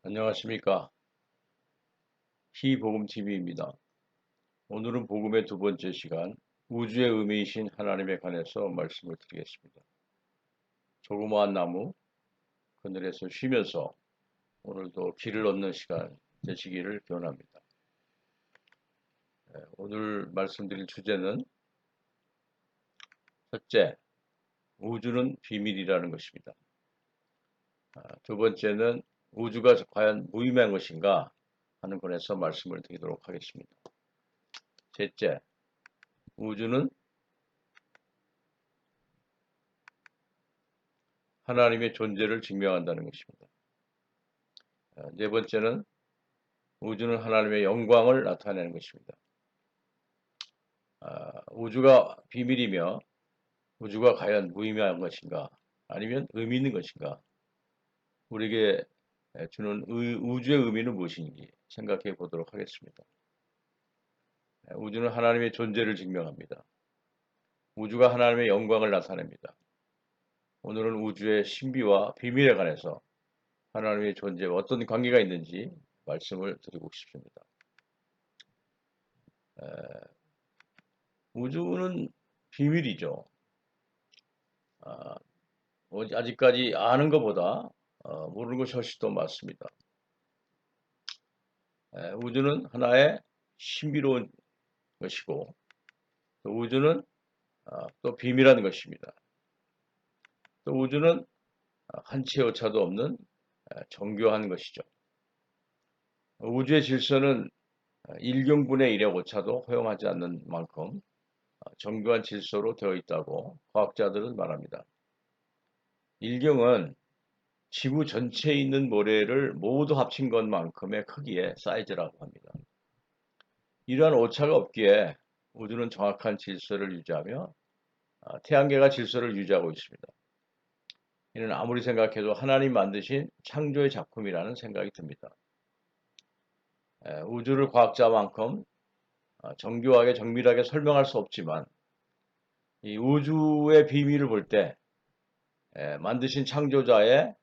안녕하십니까. 희복음TV입니다. 오늘은 복음의 두 번째 시간, 우주의 의미이신 하나님에 관해서 말씀을 드리겠습니다. 조그마한 나무 그늘에서 쉬면서 오늘도 길을 얻는 시간 되시기를 기원합니다. 오늘 말씀드릴 주제는 첫째, 우주는 비밀이라는 것입니다. 두 번째는 우주가 과연 무의미한 것인가 하는 권에서 말씀을 드리도록 하겠습니다. 셋째, 우주는 하나님의 존재를 증명한다는 것입니다. 네 번째는 우주는 하나님의 영광을 나타내는 것입니다. 우주가 비밀이며 우주가 과연 무의미한 것인가 아니면 의미 있는 것인가, 우리에게 주는 우주의 의미는 무엇인지 생각해 보도록 하겠습니다. 우주는 하나님의 존재를 증명합니다. 우주가 하나님의 영광을 나타냅니다. 오늘은 우주의 신비와 비밀에 관해서 하나님의 존재와 어떤 관계가 있는지 말씀을 드리고 싶습니다. 우주는 비밀이죠. 아직까지 아는 것보다 모르는 것이 훨씬 더 많습니다. 우주는 하나의 신비로운 것이고, 또 우주는 또 비밀한 것입니다. 또 우주는 한치 오차도 없는 정교한 것이죠. 우주의 질서는 1경분의 1의 오차도 허용하지 않는 만큼 정교한 질서로 되어 있다고 과학자들은 말합니다. 1경은 지구 전체에 있는 모래를 모두 합친 것만큼의 크기의 사이즈라고 합니다. 이러한 오차가 없기에 우주는 정확한 질서를 유지하며 태양계가 질서를 유지하고 있습니다. 이는 아무리 생각해도 하나님 만드신 창조의 작품이라는 생각이 듭니다. 우주를 과학자만큼 정교하게 정밀하게 설명할 수 없지만, 이 우주의 비밀을 볼 때 만드신 창조자의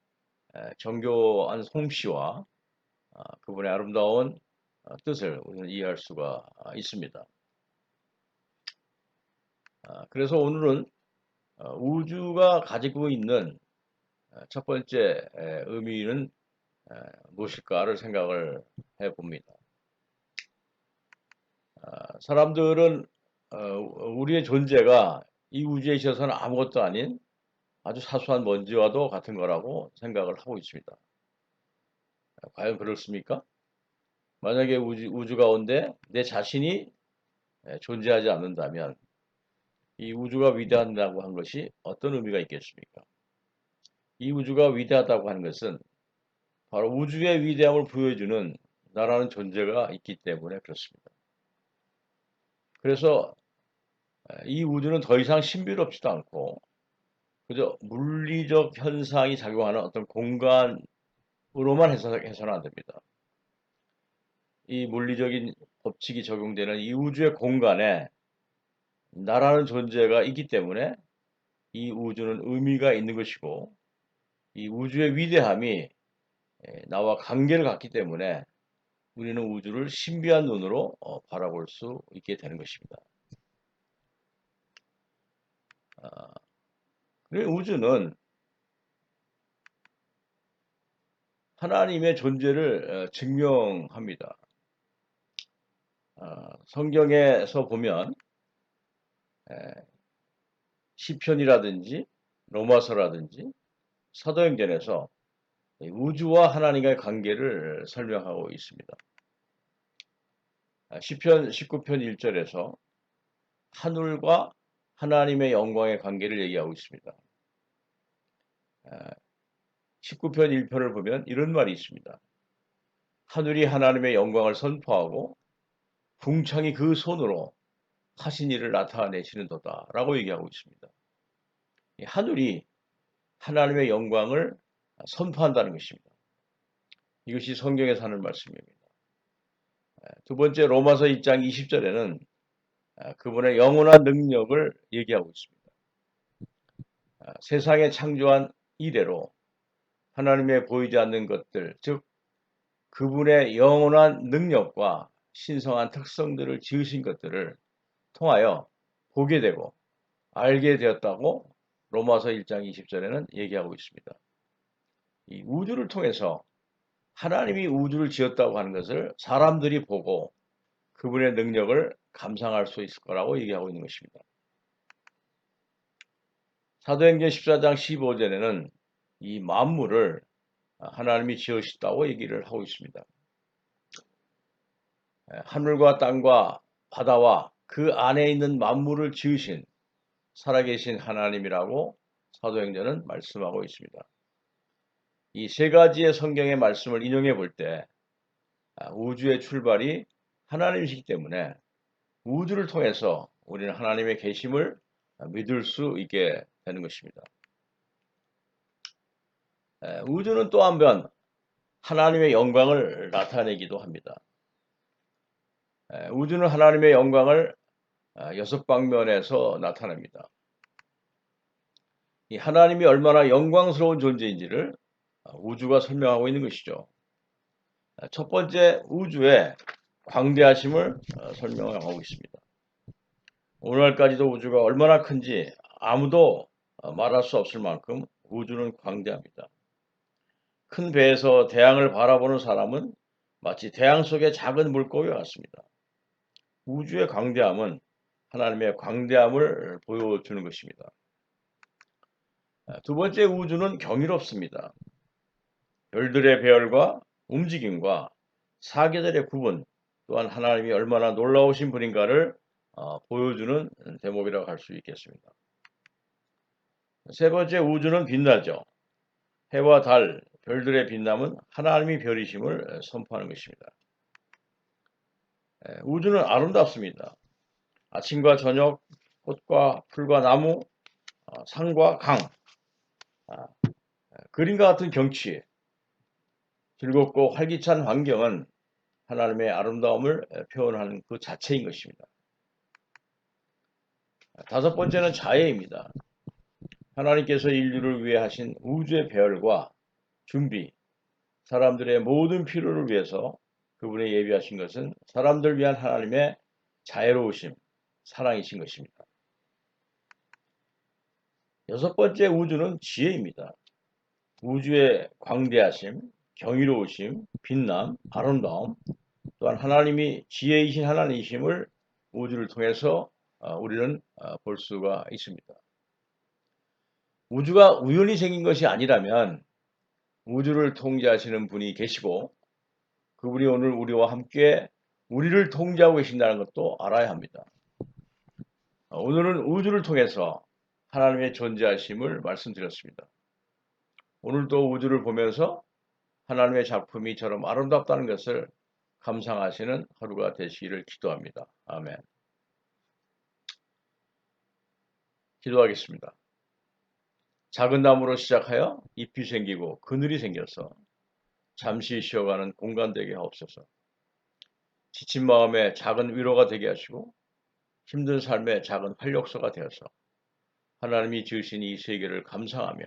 정교한 솜씨와 그분의 아름다운 뜻을 우리는 이해할 수가 있습니다. 그래서 오늘은 우주가 가지고 있는 첫 번째 의미는 무엇일까를 생각을 해봅니다. 사람들은 우리의 존재가 이 우주에 있어서는 아무것도 아닌 아주 사소한 먼지와도 같은 거라고 생각을 하고 있습니다. 과연 그렇습니까? 만약에 우주 가운데 내 자신이 존재하지 않는다면 이 우주가 위대하다고 한 것이 어떤 의미가 있겠습니까? 이 우주가 위대하다고 하는 것은 바로 우주의 위대함을 보여주는 나라는 존재가 있기 때문에 그렇습니다. 그래서 이 우주는 더 이상 신비롭지도 않고 그저 물리적 현상이 작용하는 어떤 공간으로만 해서는 안 됩니다. 이 물리적인 법칙이 적용되는 이 우주의 공간에 나라는 존재가 있기 때문에 이 우주는 의미가 있는 것이고, 이 우주의 위대함이 나와 관계를 갖기 때문에 우리는 우주를 신비한 눈으로 바라볼 수 있게 되는 것입니다. 그리고 우주는 하나님의 존재를 증명합니다. 성경에서 보면 시편이라든지 로마서라든지 사도행전에서 우주와 하나님과의 관계를 설명하고 있습니다. 시편 19편 1절에서 하늘과 하나님의 영광의 관계를 얘기하고 있습니다. 19편 1편을 보면 이런 말이 있습니다. 하늘이 하나님의 영광을 선포하고 궁창이 그 손으로 하신 일을 나타내시는도다 라고 얘기하고 있습니다. 하늘이 하나님의 영광을 선포한다는 것입니다. 이것이 성경에서 하는 말씀입니다. 두 번째 로마서 2장 20절에는 그분의 영원한 능력을 얘기하고 있습니다. 세상에 창조한 이래로 하나님의 보이지 않는 것들, 즉 그분의 영원한 능력과 신성한 특성들을 지으신 것들을 통하여 보게 되고 알게 되었다고 로마서 1장 20절에는 얘기하고 있습니다. 이 우주를 통해서 하나님이 우주를 지었다고 하는 것을 사람들이 보고 그분의 능력을 감상할 수 있을 거라고 얘기하고 있는 것입니다. 사도행전 14장 15절에는 이 만물을 하나님이 지으셨다고 얘기를 하고 있습니다. 하늘과 땅과 바다와 그 안에 있는 만물을 지으신 살아계신 하나님이라고 사도행전은 말씀하고 있습니다. 이 세 가지의 성경의 말씀을 인용해 볼 때 우주의 출발이 하나님이시기 때문에 우주를 통해서 우리는 하나님의 계심을 믿을 수 있게 되는 것입니다. 우주는 또 한번 하나님의 영광을 나타내기도 합니다. 우주는 하나님의 영광을 여섯 방면에서 나타냅니다. 이 하나님이 얼마나 영광스러운 존재인지를 우주가 설명하고 있는 것이죠. 첫 번째, 우주의 광대하심을 설명하고 있습니다. 오늘날까지도 우주가 얼마나 큰지 아무도 말할 수 없을 만큼 우주는 광대합니다. 큰 배에서 태양을 바라보는 사람은 마치 태양 속의 작은 물고기와 같습니다. 우주의 광대함은 하나님의 광대함을 보여주는 것입니다. 두 번째, 우주는 경이롭습니다. 별들의 배열과 움직임과 사계절의 구분, 또한 하나님이 얼마나 놀라우신 분인가를 보여주는 대목이라고 할 수 있겠습니다. 세 번째, 우주는 빛나죠. 해와 달, 별들의 빛남은 하나님이 별이심을 선포하는 것입니다. 우주는 아름답습니다. 아침과 저녁, 꽃과 풀과 나무, 산과 강, 그림과 같은 경치, 즐겁고 활기찬 환경은 하나님의 아름다움을 표현하는 그 자체인 것입니다. 다섯 번째는 자애입니다. 하나님께서 인류를 위해 하신 우주의 배열과 준비, 사람들의 모든 필요를 위해서 그분이 예비하신 것은 사람들 위한 하나님의 자애로우심, 사랑이신 것입니다. 여섯 번째, 우주는 지혜입니다. 우주의 광대하심, 경이로우심, 빛남, 아름다움, 또한 하나님이 지혜이신 하나님이심을 우주를 통해서 우리는 볼 수가 있습니다. 우주가 우연히 생긴 것이 아니라면 우주를 통제하시는 분이 계시고 그분이 오늘 우리와 함께 우리를 통제하고 계신다는 것도 알아야 합니다. 오늘은 우주를 통해서 하나님의 존재하심을 말씀드렸습니다. 오늘도 우주를 보면서 하나님의 작품이 저럼 아름답다는 것을 감상하시는 하루가 되시기를 기도합니다. 아멘. 기도하겠습니다. 작은 나무로 시작하여 잎이 생기고 그늘이 생겨서 잠시 쉬어가는 공간 되게 하옵소서. 지친 마음에 작은 위로가 되게 하시고 힘든 삶의 작은 활력소가 되어서 하나님이 지으신 이 세계를 감상하며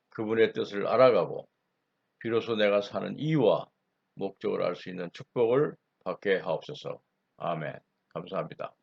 그분의 뜻을 알아가고 비로소 내가 사는 이유와 목적을 알 수 있는 축복을 받게 하옵소서. 아멘. 감사합니다.